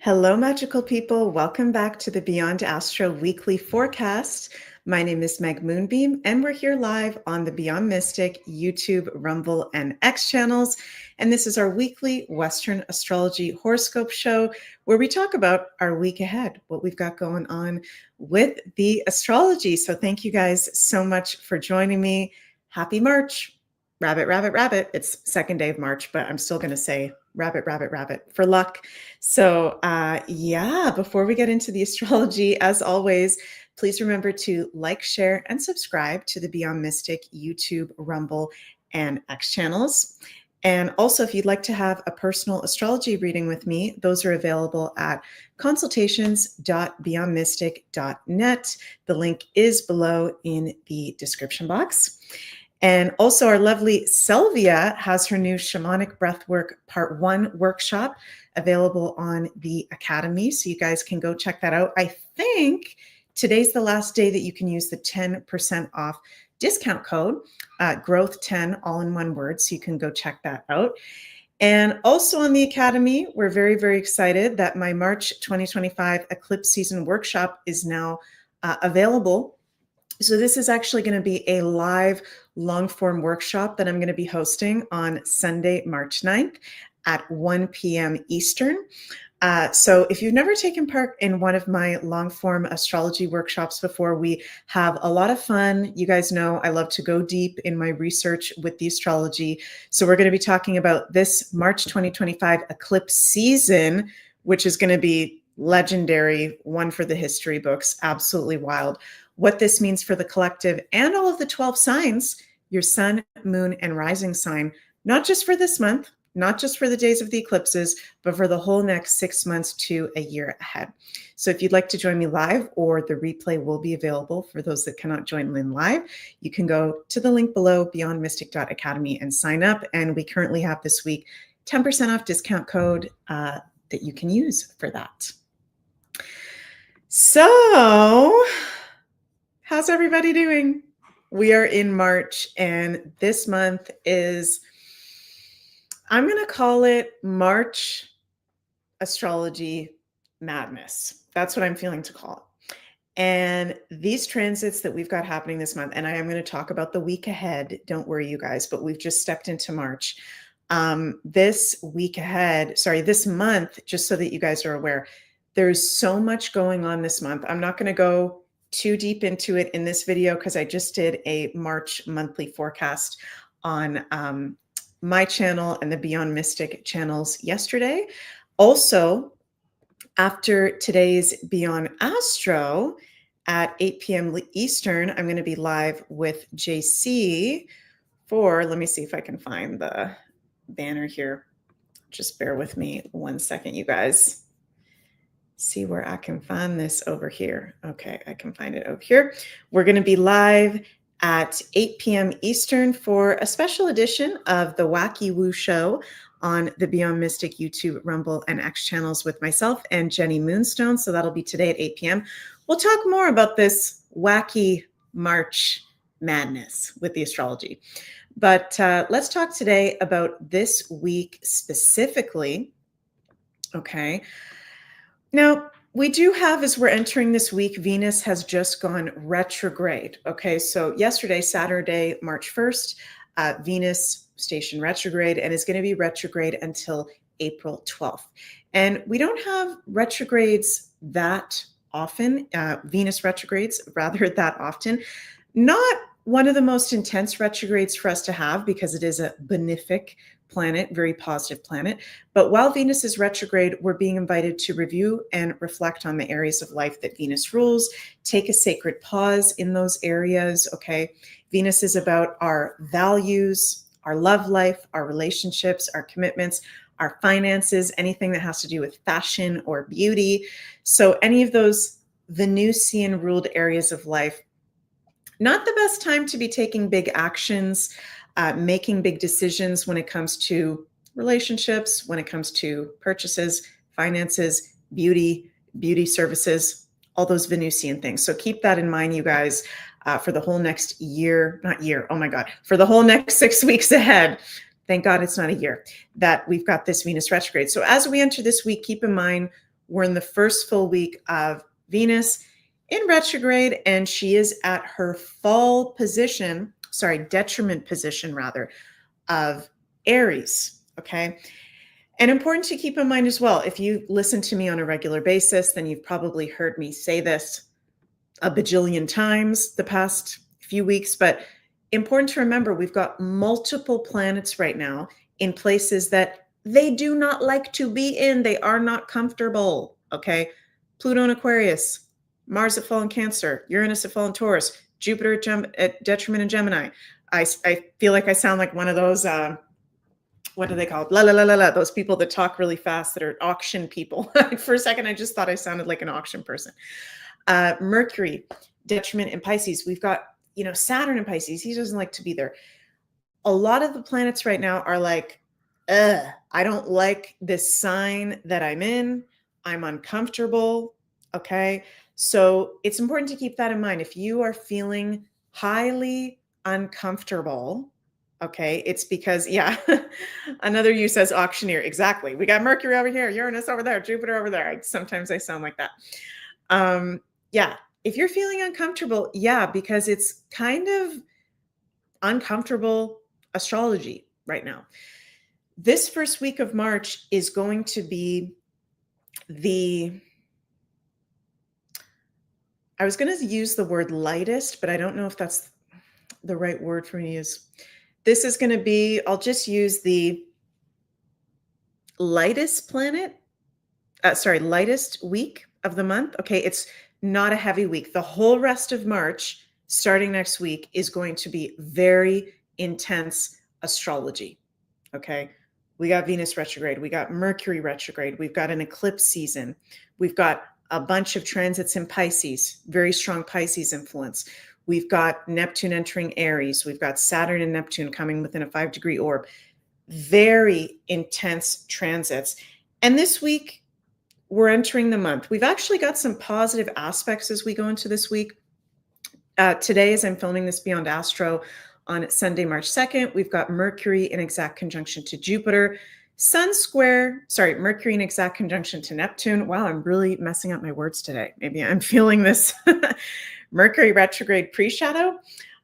Hello, magical people. Welcome back to the Beyond Astro weekly forecast. My name is Meg Moonbeam, and we're here live on the Beyond Mystic YouTube, Rumble, and X channels. And this is our weekly Western astrology horoscope show where we talk about our week ahead, what we've got going on with the astrology. So thank you guys so much for joining me. Happy March. Rabbit, rabbit, rabbit. It's second day of March, but I'm still going to say rabbit, rabbit, rabbit for luck. So before we get into the astrology, as always, please remember to like, share, and subscribe to the Beyond Mystic YouTube, Rumble, and X channels. And also, if you'd like to have a personal astrology reading with me, those are available at consultations.beyondmystic.net. The link is below in the description box. And also our lovely Sylvia has her new Shamanic Breathwork Part 1 workshop available on the Academy. So you guys can go check that out. I think today's the last day that you can use the 10% off discount code, growth10, all in one word. So you can go check that out. And also on the Academy, we're very, very excited that my March 2025 Eclipse Season Workshop is now available. So this is actually going to be a live long-form workshop that I'm going to be hosting on Sunday, March 9th at 1 p.m. Eastern. So if you've never taken part in one of my long-form astrology workshops before, we have a lot of fun. You guys know I love to go deep in my research with the astrology. So we're going to be talking about this March 2025 eclipse season, which is going to be legendary, one for the history books, absolutely wild. What this means for the collective and all of the 12 signs, your sun, moon, and rising sign, not just for this month, not just for the days of the eclipses, but for the whole next 6 months to a year ahead. So if you'd like to join me live, or the replay will be available for those that cannot join in live, you can go to the link below, beyondmystic.academy, and sign up. And we currently have this week 10% off discount code that you can use for that. So how's everybody doing? We are in March, and this month is, I'm going to call it March Astrology Madness. That's what I'm feeling to call it. And these transits that we've got happening this month, and I am going to talk about the week ahead. Don't worry, you guys, but we've just stepped into March. This month, just so that you guys are aware, there's so much going on this month. I'm not going to go too deep into it in this video because I just did a March monthly forecast on my channel and the Beyond Mystic channels yesterday. Also, after today's Beyond Astro at 8 p.m. Eastern, I'm going to be live with JC for, let me see if I can find the banner here. Just bear with me 1 second, you guys. See where I can find this over here. Okay, I can find it over here. We're going to be live at 8 p.m. Eastern for a special edition of the Wacky Woo Show on the Beyond Mystic YouTube, Rumble, and X channels with myself and Jenny Moonstone. So that'll be today at 8 p.m. We'll talk more about this wacky March madness with the astrology. But let's talk today about this week specifically. Okay. Now, we do have, as we're entering this week, Venus has just gone retrograde. Okay, so yesterday, Saturday, March 1st, Venus stationed retrograde and is going to be retrograde until April 12th. And we don't have retrogrades that often, Venus retrogrades rather that often. Not one of the most intense retrogrades for us to have because it is a benefic planet, very positive planet. But while Venus is retrograde, we're being invited to review and reflect on the areas of life that Venus rules, take a sacred pause in those areas, okay? Venus is about our values, our love life, our relationships, our commitments, our finances, anything that has to do with fashion or beauty. So any of those Venusian ruled areas of life, not the best time to be taking big actions, making big decisions when it comes to relationships, when it comes to purchases, finances, beauty services, all those Venusian things. So keep that in mind, you guys, for the whole next for the whole next 6 weeks ahead. Thank God it's not a year that we've got this Venus retrograde. So as we enter this week, keep in mind we're in the first full week of Venus in retrograde, and she is at her fall position, detriment position rather, of Aries, okay? And important to keep in mind as well, if you listen to me on a regular basis, then you've probably heard me say this a bajillion times the past few weeks, but important to remember, we've got multiple planets right now in places that they do not like to be in. They are not comfortable, okay? Pluto in Aquarius, Mars at fall in Cancer, Uranus at fall in Taurus, Jupiter at detriment in Gemini. I feel like I sound like one of those, what do they call it? La la la la la. Those people that talk really fast that are auction people. For a second, I just thought I sounded like an auction person. Mercury, detriment in Pisces. We've got, Saturn in Pisces. He doesn't like to be there. A lot of the planets right now are like, I don't like this sign that I'm in. I'm uncomfortable. Okay. So it's important to keep that in mind. If you are feeling highly uncomfortable, okay, it's because, another you says auctioneer. Exactly. We got Mercury over here, Uranus over there, Jupiter over there. Sometimes I sound like that. If you're feeling uncomfortable, because it's kind of uncomfortable astrology right now. This first week of March is going to be I was going to use the word lightest, but I don't know if that's the right word for me to use. This is going to be, I'll just use the lightest lightest week of the month. Okay, it's not a heavy week. The whole rest of March, starting next week, is going to be very intense astrology. Okay, we got Venus retrograde, we got Mercury retrograde, we've got an eclipse season, we've got a bunch of transits in Pisces, very strong Pisces influence. We've got Neptune entering Aries. We've got Saturn and Neptune coming within a 5-degree orb. Very intense transits. And this week, we're entering the month. We've actually got some positive aspects as we go into this week. Today, as I'm filming this Beyond Astro on Sunday, March 2nd, we've got Mercury in exact conjunction to Jupiter. Mercury in exact conjunction to Neptune. Wow, I'm really messing up my words today. Maybe I'm feeling this Mercury retrograde pre-shadow.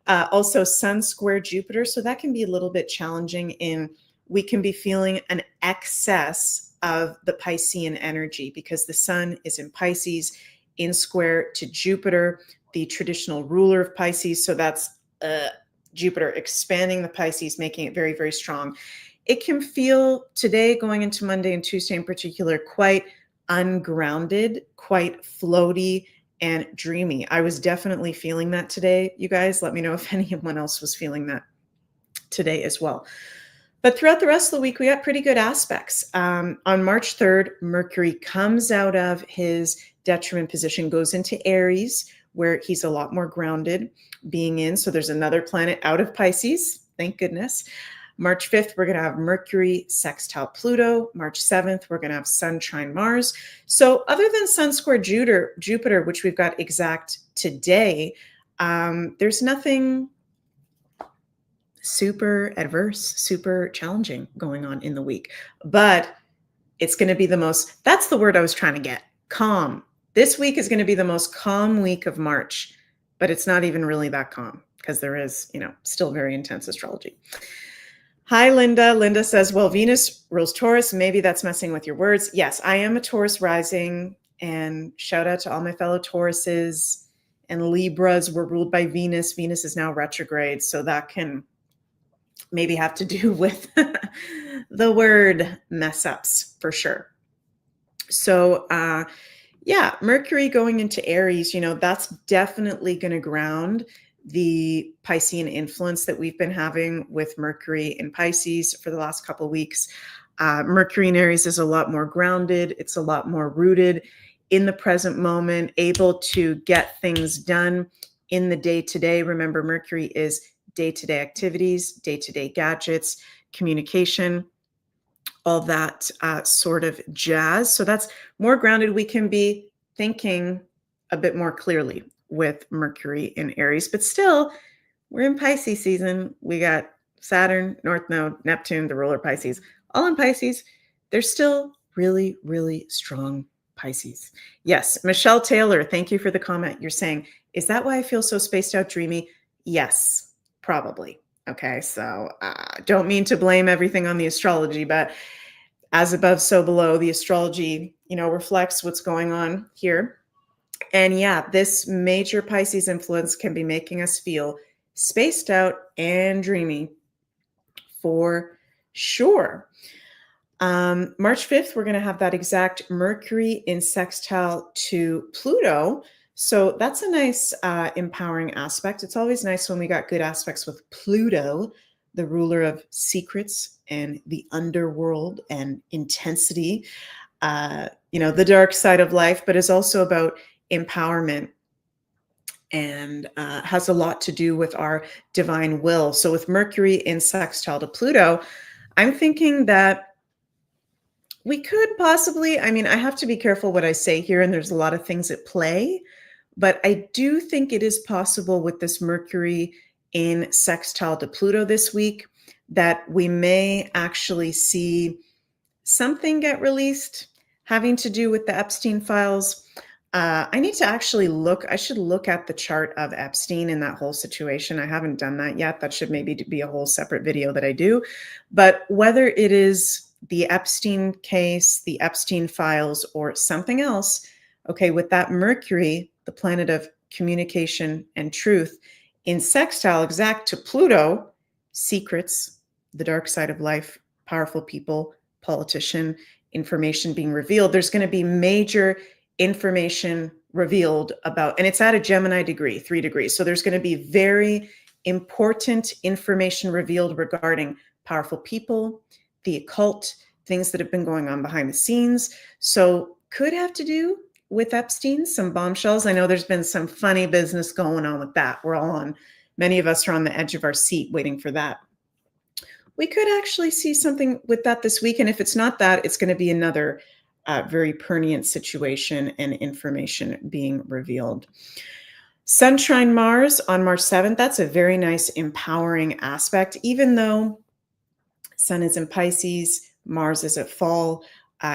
Also Sun square Jupiter. So that can be a little bit challenging we can be feeling an excess of the Piscean energy because the Sun is in Pisces in square to Jupiter, the traditional ruler of Pisces. So that's Jupiter expanding the Pisces, making it very, very strong. It can feel today, going into Monday and Tuesday in particular, quite ungrounded, quite floaty and dreamy. I was definitely feeling that today, you guys. Let me know if anyone else was feeling that today as well. But throughout the rest of the week, we got pretty good aspects. On March 3rd, Mercury comes out of his detriment position, goes into Aries, where he's a lot more grounded being in. So there's another planet out of Pisces, thank goodness. March 5th, we're going to have Mercury sextile Pluto. March 7th, we're going to have Sun trine Mars. So other than Sun square Jupiter, which we've got exact today, there's nothing super adverse, super challenging going on in the week. But it's going to be that's the word I was trying to get, calm. This week is going to be the most calm week of March, but it's not even really that calm because there is, still very intense astrology. Hi, Linda. Linda says, well, Venus rules Taurus. Maybe that's messing with your words. Yes, I am a Taurus rising, and shout out to all my fellow Tauruses and Libras were ruled by Venus. Venus is now retrograde, so that can maybe have to do with the word mess ups for sure. So, Mercury going into Aries, that's definitely going to ground the Piscean influence that we've been having with Mercury in Pisces for the last couple of weeks. Mercury in Aries is a lot more grounded. It's a lot more rooted in the present moment, able to get things done in the day-to-day. Remember, Mercury is day-to-day activities, day-to-day gadgets, communication, all that sort of jazz. So that's more grounded. We can be thinking a bit more clearly with Mercury in Aries, but still we're in Pisces season. We got Saturn, North Node, Neptune, the ruler Pisces, all in Pisces. They're still really, really strong Pisces. Yes. Michelle Taylor, thank you for the comment. You're saying, is that why I feel so spaced out, dreamy? Yes, probably. Okay. So don't mean to blame everything on the astrology, but as above, so below, the astrology, reflects what's going on here. And yeah, this major Pisces influence can be making us feel spaced out and dreamy for sure. March 5th, we're going to have that exact Mercury in sextile to Pluto. So that's a nice empowering aspect. It's always nice when we got good aspects with Pluto, the ruler of secrets and the underworld and intensity, the dark side of life, but is also about empowerment and has a lot to do with our divine will. So with Mercury in sextile to Pluto, I'm thinking that we could possibly, I have to be careful what I say here, and there's a lot of things at play, but I do think it is possible with this Mercury in sextile to Pluto this week that we may actually see something get released having to do with the Epstein files. I need to actually I should look at the chart of Epstein in that whole situation. I haven't done that yet. That should maybe be a whole separate video that I do. But whether it is the Epstein case, the Epstein files, or something else, okay, with that Mercury, the planet of communication and truth, in sextile exact to Pluto, secrets, the dark side of life, powerful people, politician, information being revealed. There's going to be major information revealed about, and it's at a Gemini degree, 3 degrees. So there's going to be very important information revealed regarding powerful people, the occult, things that have been going on behind the scenes. So could have to do with Epstein, some bombshells. I know there's been some funny business going on with that. Many of us are on the edge of our seat waiting for that. We could actually see something with that this week. And if it's not that, it's going to be another very pertinent situation and information being revealed. Sun trine Mars on March 7th. That's a very nice empowering aspect, even though Sun is in Pisces, Mars is at fall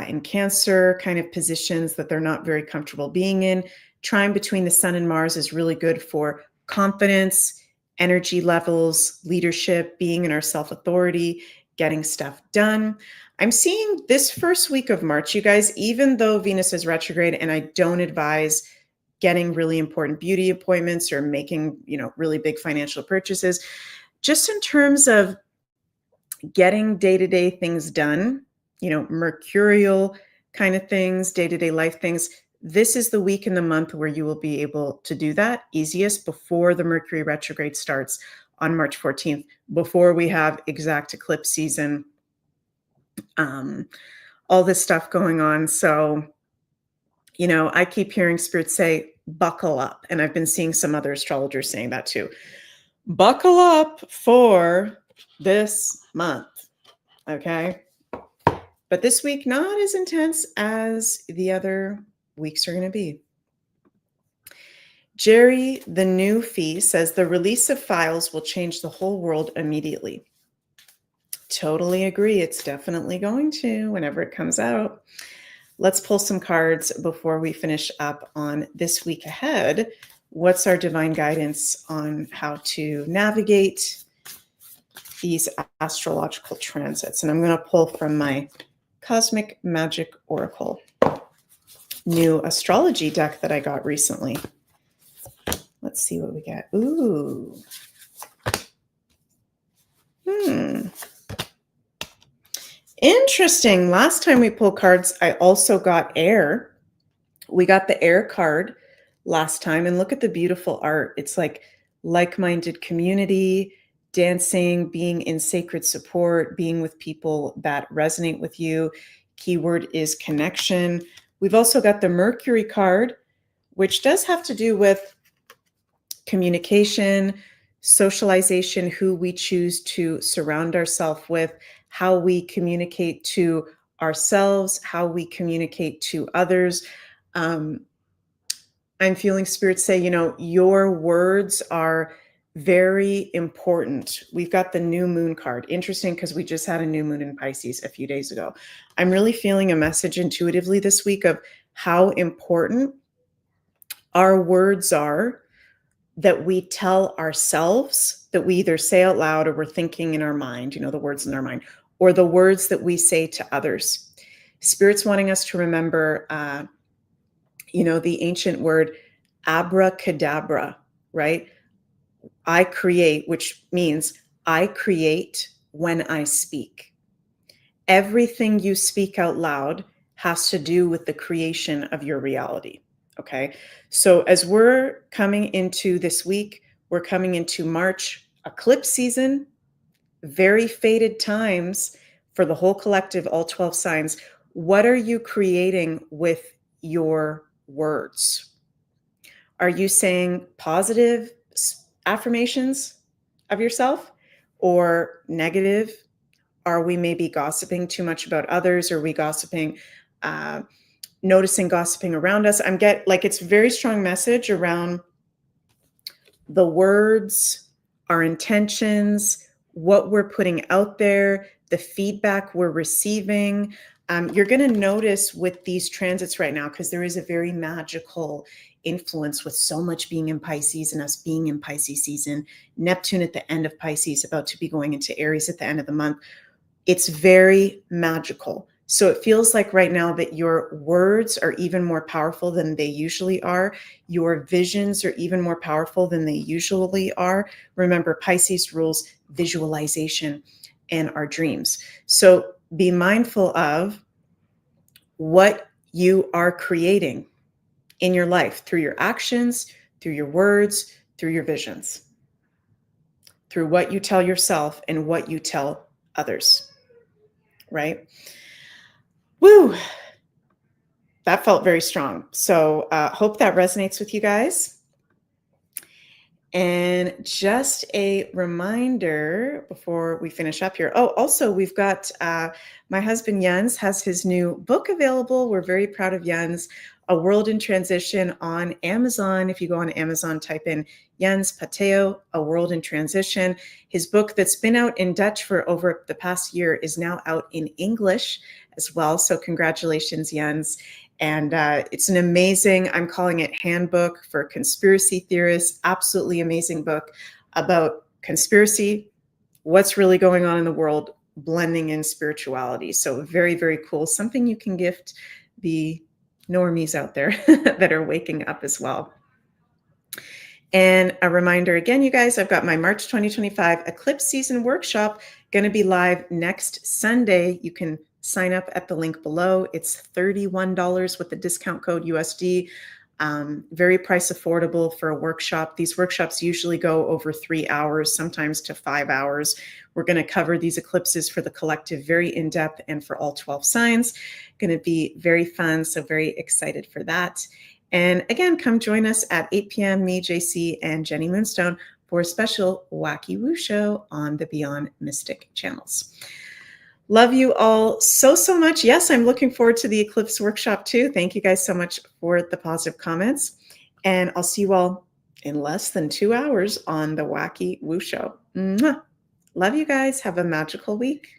in Cancer, kind of positions that they're not very comfortable being in. Trine between the Sun and Mars is really good for confidence, energy levels, leadership, being in our self-authority, getting stuff done. I'm seeing this first week of March, you guys, even though Venus is retrograde, and I don't advise getting really important beauty appointments or making, really big financial purchases, just in terms of getting day-to-day things done, mercurial kind of things, day-to-day life things. This is the week in the month where you will be able to do that easiest before the Mercury retrograde starts on March 14th, before we have exact eclipse season, all this stuff going on. So, I keep hearing spirits say, buckle up. And I've been seeing some other astrologers saying that too. Buckle up for this month. Okay. But this week, not as intense as the other weeks are going to be. Jerry, the new fee, says the release of files will change the whole world immediately. Totally agree. It's definitely going to whenever it comes out. Let's pull some cards before we finish up on this week ahead. What's our divine guidance on how to navigate these astrological transits? And I'm going to pull from my Cosmic Magic Oracle new astrology deck that I got recently. Let's see what we get. Ooh. Interesting. Last time we pulled cards, I also got air. We got the air card last time, and look at the beautiful art. It's like-minded community, dancing, being in sacred support, being with people that resonate with you. Keyword is connection. We've also got the Mercury card, which does have to do with communication, socialization, who we choose to surround ourselves with, how we communicate to ourselves, how we communicate to others. I'm feeling spirits say, your words are very important. We've got the new moon card. Interesting, because we just had a new moon in Pisces a few days ago. I'm really feeling a message intuitively this week of how important our words are that we tell ourselves, that we either say out loud or we're thinking in our mind, the words in our mind, or the words that we say to others. Spirit's wanting us to remember, the ancient word abracadabra, right? I create, which means I create when I speak. Everything you speak out loud has to do with the creation of your reality. Okay. So as we're coming into this week, we're coming into March eclipse season, very fated times for the whole collective, all 12 signs. What are you creating with your words? Are you saying positive affirmations of yourself or negative? Are we maybe gossiping too much about others? Are we gossiping, noticing gossiping around us? It's a very strong message around the words, our intentions, what we're putting out there, the feedback we're receiving. You're going to notice with these transits right now, because there is a very magical influence with so much being in Pisces and us being in Pisces season, Neptune at the end of Pisces, about to be going into Aries at the end of the month. It's very magical. So it feels like right now that your words are even more powerful than they usually are. Your visions are even more powerful than they usually are. Remember, Pisces rules visualization and our dreams. So be mindful of what you are creating in your life through your actions, through your words, through your visions, through what you tell yourself and what you tell others. Right? Woo! That felt very strong. So hope that resonates with you guys. And just a reminder before we finish up here. Oh, also, we've got my husband Jens has his new book available. We're very proud of Jens, A World in Transition, on Amazon. If you go on Amazon, type in Jens Pateo, A World in Transition. His book that's been out in Dutch for over the past year is now out in English as well. So congratulations, Jens. And it's an amazing, I'm calling it handbook for conspiracy theorists, absolutely amazing book about conspiracy, what's really going on in the world, blending in spirituality. So very, very cool. Something you can gift the normies out there that are waking up as well. And a reminder again, you guys, I've got my March 2025 Eclipse Season Workshop going to be live next Sunday. You can sign up at the link below. It's $31 with the discount code USD. Very price affordable for a workshop. These workshops usually go over 3 hours, sometimes to 5 hours. We're going to cover these eclipses for the collective very in depth and for all 12 signs. Going to be very fun. So very excited for that. And again, come join us at 8 p.m. Me, JC, and Jenny Moonstone for a special Wacky Woo show on the Beyond Mystic channels. Love you all so, so much. Yes, I'm looking forward to the Eclipse Workshop too. Thank you guys so much for the positive comments. And I'll see you all in less than 2 hours on the Wacky Woo show. Mwah. Love you guys. Have a magical week.